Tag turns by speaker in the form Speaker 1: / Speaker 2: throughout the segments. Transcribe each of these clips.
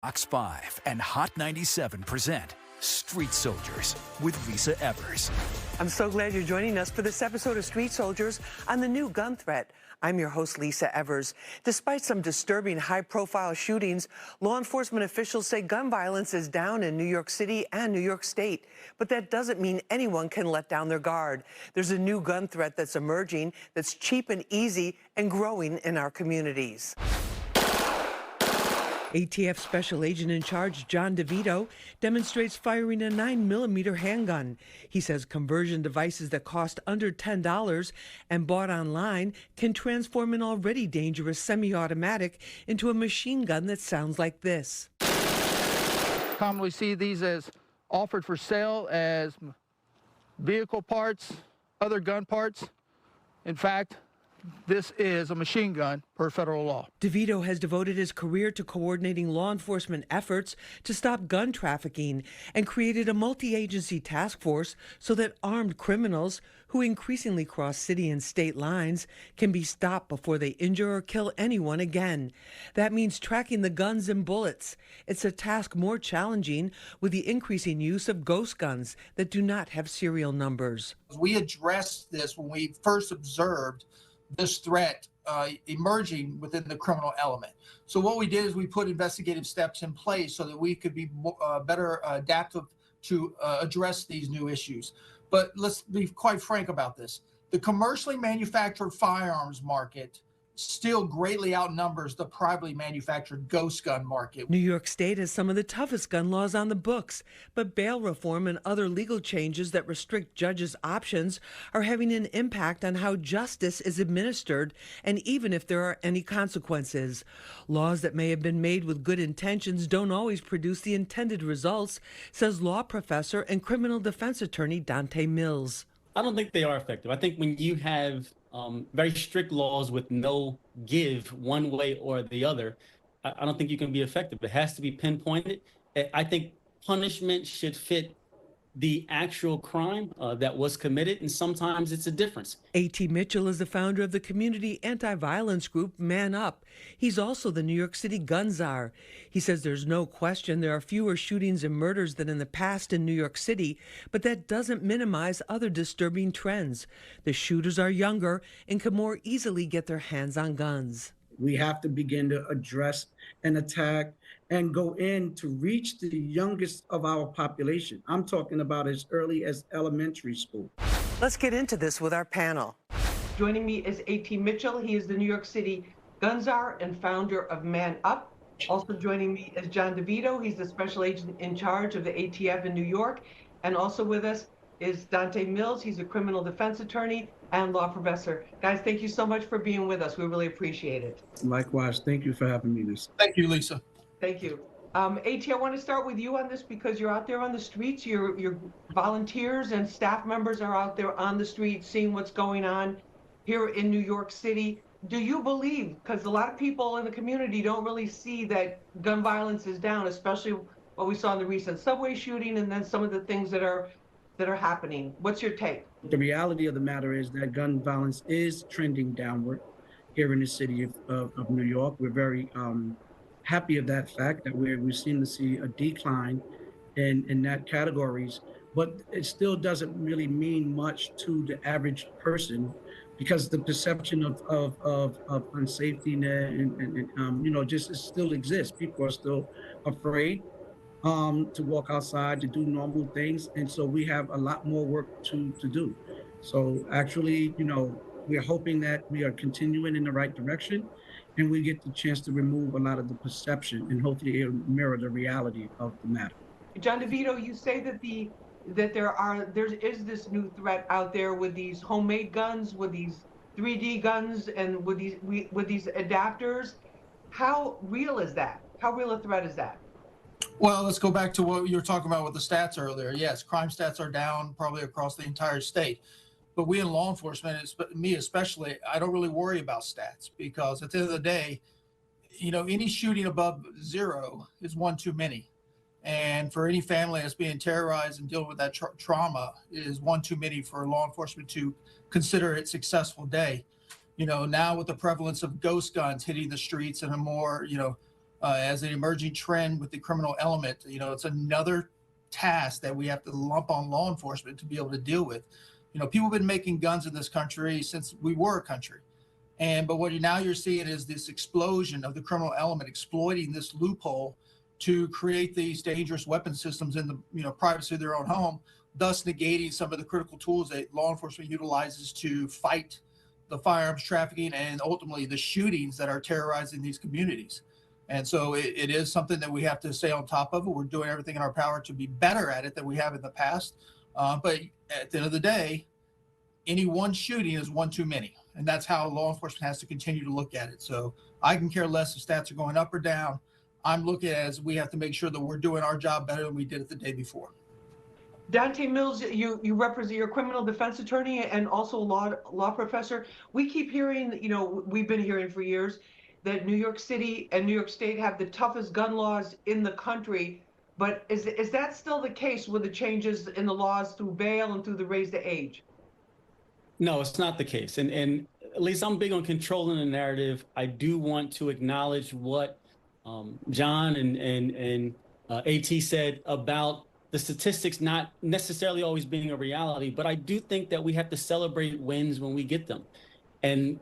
Speaker 1: Fox 5 and Hot 97 present Street Soldiers with Lisa Evers.
Speaker 2: I'm so glad you're joining us for this episode of Street Soldiers on the new gun threat. I'm your host, Lisa Evers. Despite some disturbing high-profile shootings, law enforcement officials say gun violence is down in New York City and New York State. But that doesn't mean anyone can let down their guard. There's a new gun threat that's emerging that's cheap and easy and growing in our communities. ATF Special Agent in Charge John DeVito demonstrates firing a 9mm handgun. He says conversion devices that cost under $10 and bought online can transform an already dangerous semi-automatic into a machine gun that sounds like this.
Speaker 3: Commonly see these as offered for sale as vehicle parts, other gun parts. In fact, this is a machine gun per federal law.
Speaker 2: DeVito has devoted his career to coordinating law enforcement efforts to stop gun trafficking and created a multi-agency task force so that armed criminals who increasingly cross city and state lines can be stopped before they injure or kill anyone again. That means tracking the guns and bullets. It's a task more challenging with the increasing use of ghost guns that do not have serial numbers.
Speaker 4: We addressed this when we first observed this threat emerging within the criminal element. So what we did is we put investigative steps in place so that we could be better adaptive to address these new issues. But let's be quite frank about this. The commercially manufactured firearms market still greatly outnumbers the privately manufactured ghost gun market.
Speaker 2: New York State has some of the toughest gun laws on the books, but bail reform and other legal changes that restrict judges' options are having an impact on how justice is administered and even if there are any consequences. Laws that may have been made with good intentions don't always produce the intended results, says law professor and criminal defense attorney Dante Mills.
Speaker 5: I don't think they are effective. I think when you have very strict laws with no give one way or the other, I don't think you can be effective. It has to be pinpointed. I think punishment should fit the actual crime that was committed, and sometimes it's a difference.
Speaker 2: A.T. Mitchell is the founder of the community anti-violence group Man Up. He's also the New York City gun czar. He says there's no question there are fewer shootings and murders than in the past in New York City, but that doesn't minimize other disturbing trends. The shooters are younger and can more easily get their hands on guns.
Speaker 6: We have to begin to address and attack and go in to reach the youngest of our population. I'm talking about as early as elementary school.
Speaker 2: Let's get into this with our panel. Joining me is A.T. Mitchell. He is the New York City gun czar and founder of Man Up. Also joining me is John DeVito. He's the special agent in charge of the ATF in New York. And also with us is Dante Mills. He's a criminal defense attorney and law professor. Guys, thank you so much for being with us. We really appreciate it.
Speaker 6: Likewise, thank you for having me, Lisa.
Speaker 4: Thank you, Lisa.
Speaker 2: Thank you. A.T., I want to start with you on this because you're out there on the streets. Your volunteers and staff members are out there on the street seeing what's going on here in New York City. Do you believe, because a lot of people in the community don't really see that gun violence is down, especially what we saw in the recent subway shooting and then some of the things that are happening. What's your take?
Speaker 6: The reality of the matter is that gun violence is trending downward here in the city of New York. We're very happy of that fact that we seem to see a decline in that categories, but it still doesn't really mean much to the average person because the perception of unsafety and just it still exists. People are still afraid to walk outside, to do normal things. And so we have a lot more work to do. So actually, we're hoping that we are continuing in the right direction and we get the chance to remove a lot of the perception and hopefully it'll mirror the reality of the matter.
Speaker 2: John DeVito, you say that there is this new threat out there with these homemade guns, with these 3D guns, and with these adapters. How real is that? How real a threat is that?
Speaker 4: Well, let's go back to what you were talking about with the stats earlier. Yes, crime stats are down probably across the entire state. But we in law enforcement, me especially, I don't really worry about stats because at the end of the day, any shooting above 0 is one too many. And for any family that's being terrorized and dealing with that trauma is one too many for law enforcement to consider it a successful day. Now with the prevalence of ghost guns hitting the streets in a more, as an emerging trend with the criminal element. It's another task that we have to lump on law enforcement to be able to deal with. People have been making guns in this country since we were a country. But what you're seeing is this explosion of the criminal element exploiting this loophole to create these dangerous weapon systems in the privacy of their own home, thus negating some of the critical tools that law enforcement utilizes to fight the firearms trafficking and ultimately the shootings that are terrorizing these communities. And so it is something that we have to stay on top of. We're doing everything in our power to be better at it than we have in the past. But at the end of the day, any one shooting is one too many. And that's how law enforcement has to continue to look at it. So I can care less if stats are going up or down. I'm looking at it as we have to make sure that we're doing our job better than we did it the day before.
Speaker 2: Dante Mills, you represent, you're a criminal defense attorney and also a law professor. We keep hearing, we've been hearing for years that New York City and New York State have the toughest gun laws in the country. But is that still the case with the changes in the laws through bail and through the raise the age?
Speaker 5: No, it's not the case. And at least I'm big on controlling the narrative. I do want to acknowledge what John and AT said about the statistics not necessarily always being a reality, but I do think that we have to celebrate wins when we get them. And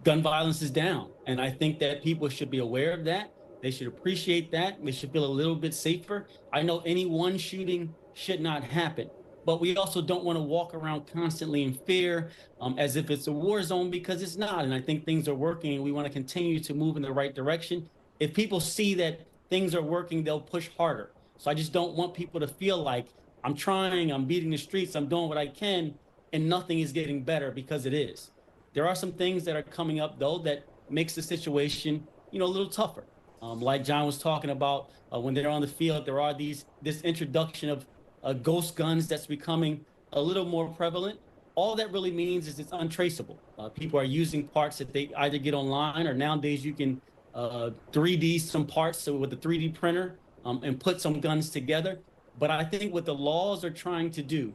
Speaker 5: gun violence is down. And I think that people should be aware of that. They should appreciate that. They should feel a little bit safer. I know any one shooting should not happen, but we also don't want to walk around constantly in fear as if it's a war zone, because it's not. And I think things are working and we want to continue to move in the right direction. If people see that things are working, they'll push harder. So I just don't want people to feel like I'm trying, I'm beating the streets, I'm doing what I can, and nothing is getting better, because it is. There are some things that are coming up, though, that makes the situation, a little tougher. Like John was talking about, when they're on the field, there are this introduction of ghost guns that's becoming a little more prevalent. All that really means is it's untraceable. People are using parts that they either get online, or nowadays you can 3D some parts, so with a 3D printer, and put some guns together. But I think what the laws are trying to do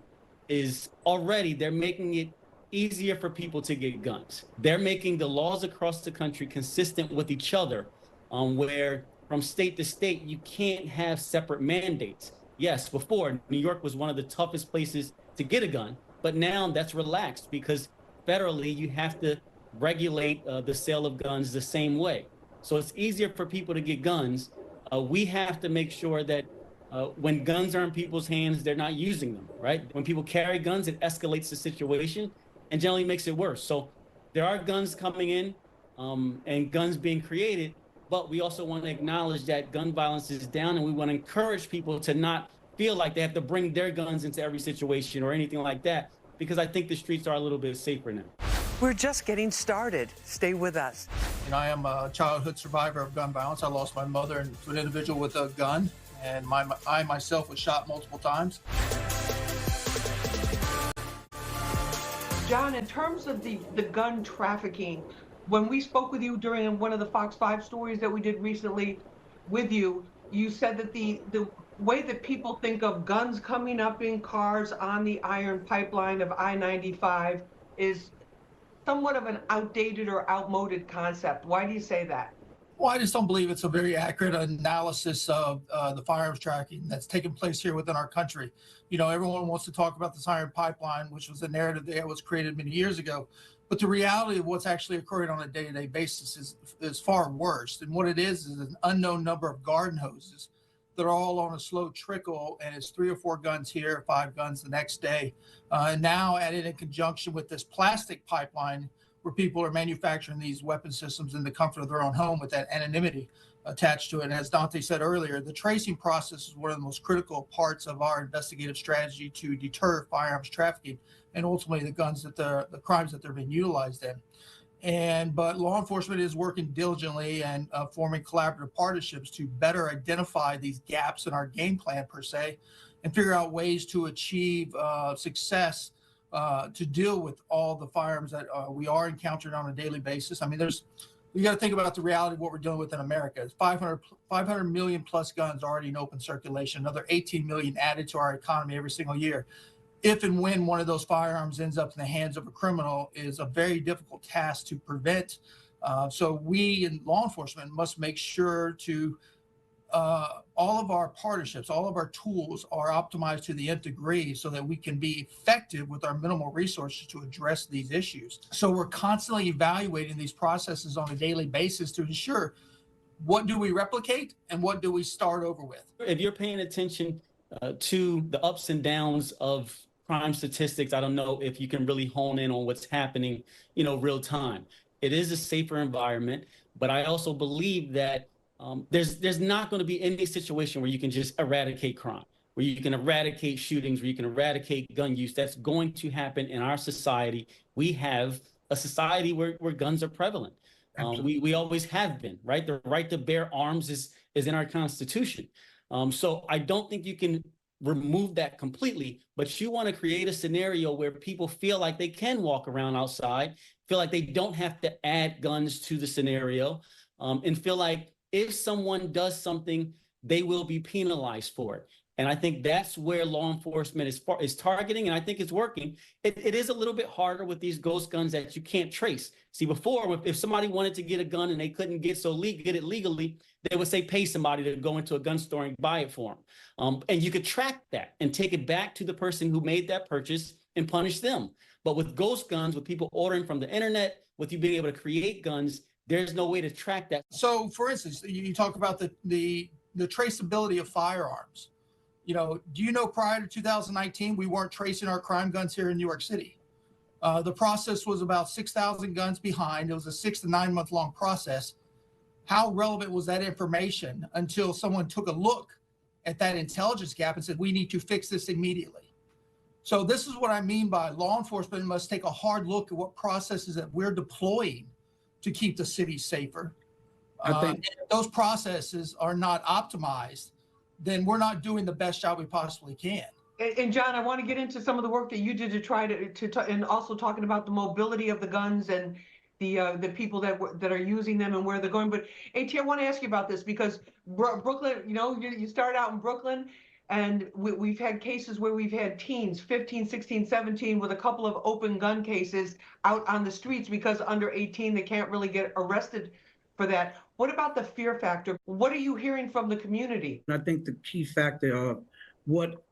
Speaker 5: is already they're making it easier for people to get guns. They're making the laws across the country consistent with each other, where from state to state, you can't have separate mandates. Yes, before, New York was one of the toughest places to get a gun, but now that's relaxed because federally you have to regulate the sale of guns the same way. So it's easier for people to get guns. We have to make sure that when guns are in people's hands, they're not using them, right? When people carry guns, it escalates the situation and generally makes it worse. So there are guns coming in and guns being created, but we also want to acknowledge that gun violence is down, and we want to encourage people to not feel like they have to bring their guns into every situation or anything like that, because I think the streets are a little bit safer now.
Speaker 2: We're just getting started. Stay with us.
Speaker 4: I am a childhood survivor of gun violence. I lost my mother to an individual with a gun, and I myself was shot multiple times.
Speaker 2: John, in terms of the gun trafficking, when we spoke with you during one of the Fox 5 stories that we did recently with you, you said that the way that people think of guns coming up in cars on the iron pipeline of I-95 is somewhat of an outdated or outmoded concept. Why do you say that?
Speaker 4: Well, I just don't believe it's a very accurate analysis of the firearms trafficking that's taking place here within our country. Everyone wants to talk about this iron pipeline, which was a narrative that was created many years ago. But the reality of what's actually occurring on a day-to-day basis is far worse. And what it is an unknown number of garden hoses that are all on a slow trickle, and it's 3 or 4 guns here, 5 guns the next day. And now added in conjunction with this plastic pipeline where people are manufacturing these weapon systems in the comfort of their own home with that anonymity attached to it. And as Dante said earlier, the tracing process is one of the most critical parts of our investigative strategy to deter firearms trafficking and ultimately the guns that the crimes that they're being utilized in. But law enforcement is working diligently and forming collaborative partnerships to better identify these gaps in our game plan per se, and figure out ways to achieve success to deal with all the firearms that we are encountering on a daily basis. I mean, you got to think about the reality of what we're dealing with in America. 500 million plus guns already in open circulation, another 18 million added to our economy every single year. If and when one of those firearms ends up in the hands of a criminal is a very difficult task to prevent So we in law enforcement must make sure to all of our partnerships, all of our tools are optimized to the nth degree so that we can be effective with our minimal resources to address these issues. So we're constantly evaluating these processes on a daily basis to ensure what do we replicate and what do we start over with.
Speaker 5: If you're paying attention to the ups and downs of crime statistics, I don't know if you can really hone in on what's happening, real time. It is a safer environment, but I also believe that there's not going to be any situation where you can just eradicate crime, where you can eradicate shootings, where you can eradicate gun use. That's going to happen in our society. We have a society where guns are prevalent. We always have been, right? The right to bear arms is in our Constitution. So I don't think you can remove that completely, but you want to create a scenario where people feel like they can walk around outside, feel like they don't have to add guns to the scenario, and feel like if someone does something, they will be penalized for it. And I think that's where law enforcement is targeting, and I think it's working. It is a little bit harder with these ghost guns that you can't trace. See, before, if somebody wanted to get a gun and they couldn't get it legally, they would say pay somebody to go into a gun store and buy it for them. And you could track that and take it back to the person who made that purchase and punish them. But with ghost guns, with people ordering from the internet, with you being able to create guns, there's no way to track that.
Speaker 4: So, for instance, you talk about the traceability of firearms. Do you know prior to 2019, we weren't tracing our crime guns here in New York City? The process was about 6,000 guns behind. It was a 6 to 9 month long process. How relevant was that information until someone took a look at that intelligence gap and said, we need to fix this immediately? So this is what I mean by law enforcement must take a hard look at what processes that we're deploying to keep the city safer. I think if those processes are not optimized, then we're not doing the best job we possibly can.
Speaker 2: And John, I want to get into some of the work that you did to try to and also talking about the mobility of the guns and the people that are using them and where they're going. But AT, I want to ask you about this because Brooklyn, you started out in Brooklyn, and we've had cases where we've had teens, 15, 16, 17, with a couple of open gun cases out on the streets because under 18, they can't really get arrested for that. What about the fear factor? What are you hearing from the community?
Speaker 6: I think the key factor of what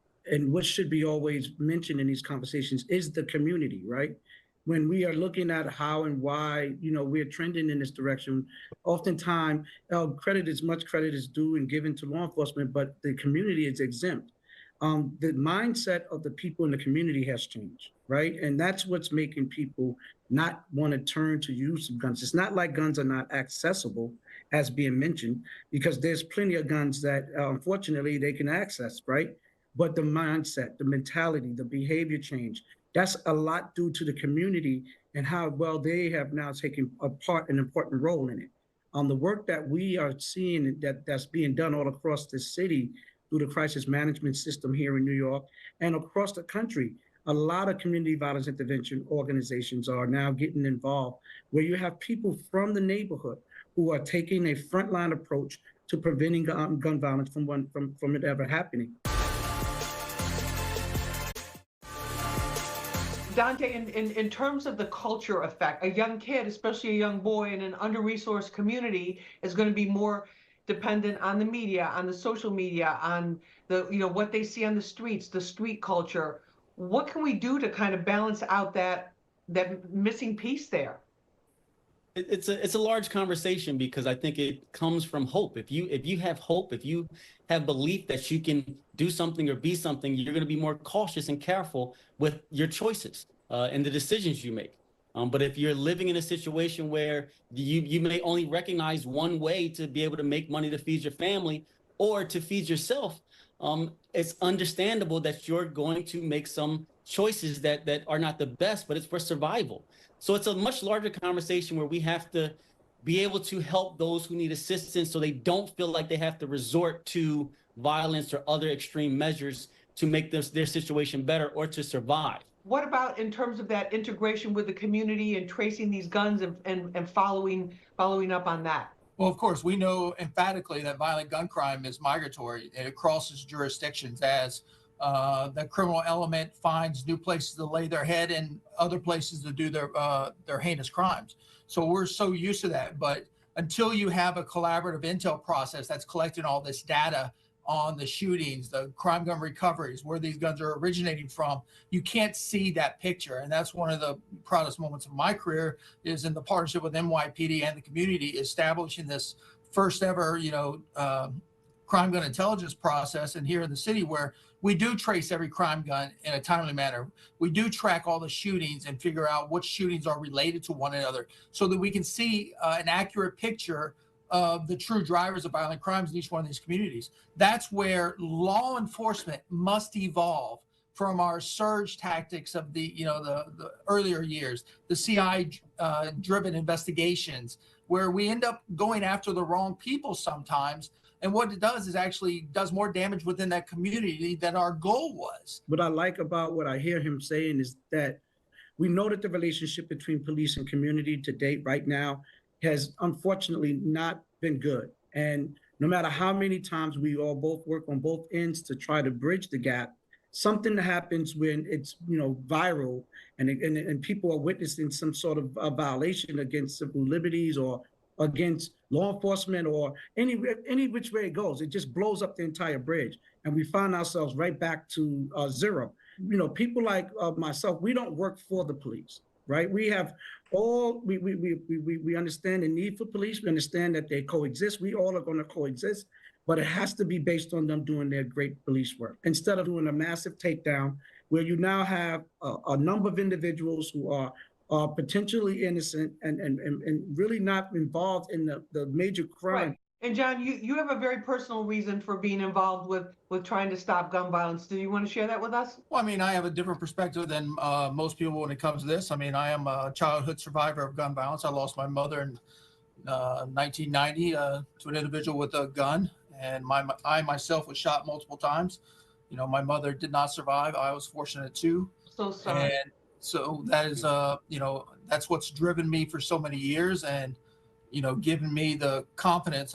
Speaker 6: should be always mentioned in these conversations is the community, right? When we are looking at how and why, we're trending in this direction, oftentimes much credit is due and given to law enforcement, but the community is exempt. The mindset of the people in the community has changed, right? And that's what's making people not want to turn to use of guns. It's not like guns are not accessible, as being mentioned, because there's plenty of guns that, unfortunately, they can access, right? But the mindset, the mentality, the behavior change, that's a lot due to the community and how well they have now taken an important role in it. The work that we are seeing that's being done all across the city through the crisis management system here in New York and across the country, a lot of community violence intervention organizations are now getting involved, where you have people from the neighborhood who are taking a frontline approach to preventing gun violence from it ever happening.
Speaker 2: Dante, in terms of the culture effect, a young kid, especially a young boy in an under-resourced community, is going to be more dependent on the media, on the social media, on the what they see on the streets, the street culture. What can we do to kind of balance out that missing piece there?
Speaker 5: It's a large conversation because I think it comes from hope. If you have hope, if you have belief that you can do something or be something, you're going to be more cautious and careful with your choices and the decisions you make. But if you're living in a situation where you may only recognize one way to be able to make money to feed your family or to feed yourself, it's understandable that you're going to make some choices that are not the best, but it's for survival. So it's a much larger conversation where we have to be able to help those who need assistance so they don't feel like they have to resort to violence or other extreme measures to make their situation better or to survive.
Speaker 2: What about in terms of that integration with the community and tracing these guns and following up on that?
Speaker 4: Well, of course, we know emphatically that violent gun crime is migratory and it crosses jurisdictions as The criminal element finds new places to lay their head and other places to do their heinous crimes. So we're so used to that. But until you have a collaborative intel process that's collecting all this data on the shootings, the crime gun recoveries, where these guns are originating from, you can't see that picture. And that's one of the proudest moments of my career, is in the partnership with NYPD and the community, establishing this first ever, crime gun intelligence process. And here in the city, where we do trace every crime gun in a timely manner, we do track all the shootings and figure out which shootings are related to one another, so that we can see an accurate picture of the true drivers of violent crimes in each one of these communities. That's where law enforcement must evolve from our surge tactics of the earlier years, the CI driven investigations, where we end up going after the wrong people sometimes. And what it does is actually does more damage within that community than our goal was.
Speaker 6: What I like about what I hear him saying is that we know that the relationship between police and community to date right now has unfortunately not been good. And no matter how many times we all both work on both ends to try to bridge the gap, something happens when it's viral and people are witnessing some sort of violation against civil liberties or against law enforcement or any which way it goes. It just blows up the entire bridge, and we find ourselves right back to zero. People like myself, we don't work for the police, right? We have we understand the need for police. We understand that they coexist. We all are going to coexist, but it has to be based on them doing their great police work instead of doing a massive takedown where you now have a number of individuals who are potentially innocent and really not involved in the major crime.
Speaker 2: Right. And John, you have a very personal reason for being involved with trying to stop gun violence. Do you want to share that with us?
Speaker 4: Well, I mean, I have a different perspective than most people when it comes to this. I mean, I am a childhood survivor of gun violence. I lost my mother in 1990 to an individual with a gun, and I myself was shot multiple times. My mother did not survive. I was fortunate too.
Speaker 2: So sorry.
Speaker 4: And so that is, that's what's driven me for so many years, and given me the confidence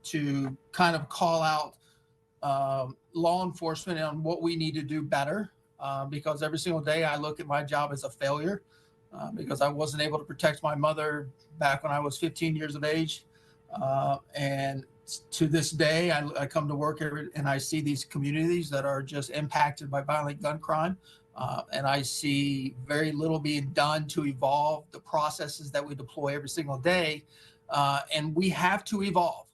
Speaker 4: to kind of call out law enforcement on what we need to do better, because every single day I look at my job as a failure, because I wasn't able to protect my mother back when I was 15 years of age. And to this day, I come to work and I see these communities that are just impacted by violent gun crime. And I see very little being done to evolve the processes that we deploy every single day. And we have to evolve.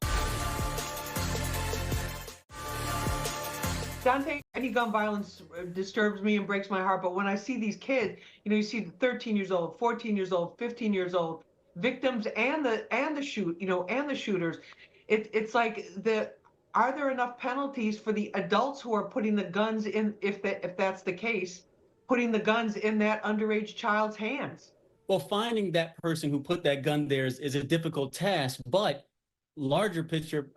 Speaker 2: Dante, any gun violence disturbs me and breaks my heart. But when I see these kids, you see the 13 years old, 14 years old, 15 years old victims and the shooters. It's like are there enough penalties for the adults who are putting the guns in, if that's the case, putting the guns in that underage child's hands?
Speaker 5: Well, finding that person who put that gun there is a difficult task, but larger picture,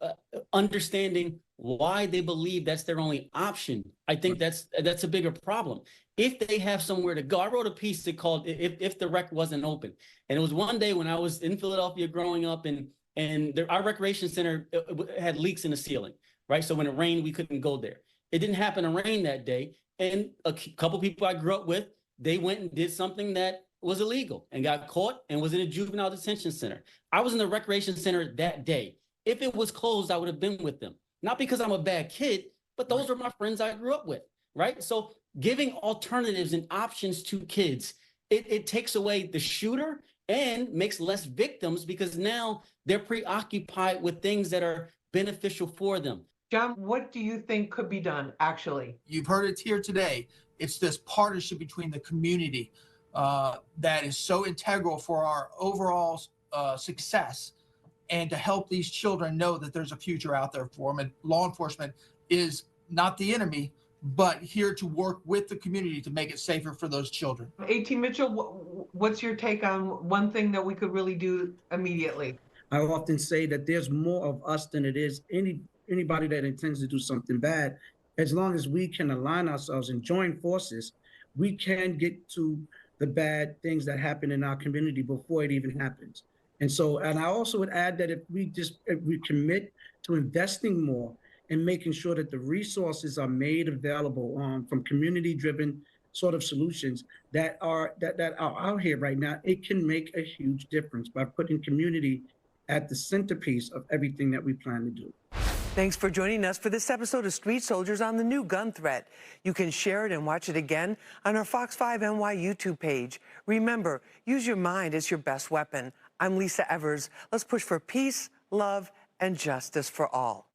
Speaker 5: understanding why they believe that's their only option, I think that's a bigger problem. If they have somewhere to go, I wrote a piece that called "If the Rec Wasn't Open," and it was one day when I was in Philadelphia growing up, and our recreation center had leaks in the ceiling, right? So when it rained, we couldn't go there. It didn't happen to rain that day, and a couple people I grew up with, they went and did something that was illegal and got caught and was in a juvenile detention center. I was in the recreation center that day. If it was closed, I would have been with them. Not because I'm a bad kid, but those are my friends I grew up with, right? So giving alternatives and options to kids, it takes away the shooter and makes less victims, because now they're preoccupied with things that are beneficial for them.
Speaker 2: John, what do you think could be done, actually?
Speaker 4: You've heard it here today. It's this partnership between the community that is so integral for our overall success, and to help these children know that there's a future out there for them. And law enforcement is not the enemy, but here to work with the community to make it safer for those children.
Speaker 2: A.T. Mitchell, what's your take on one thing that we could really do immediately?
Speaker 6: I often say that there's more of us than it is anybody that intends to do something bad. As long as we can align ourselves and join forces, we can get to the bad things that happen in our community before it even happens. And I also would add that if we commit to investing more and making sure that the resources are made available from community-driven sort of solutions that are out here right now, it can make a huge difference by putting community at the centerpiece of everything that we plan to do.
Speaker 2: Thanks for joining us for this episode of Street Soldiers on the new gun threat. You can share it and watch it again on our Fox 5 NY YouTube page. Remember, use your mind as your best weapon. I'm Lisa Evers. Let's push for peace, love, and justice for all.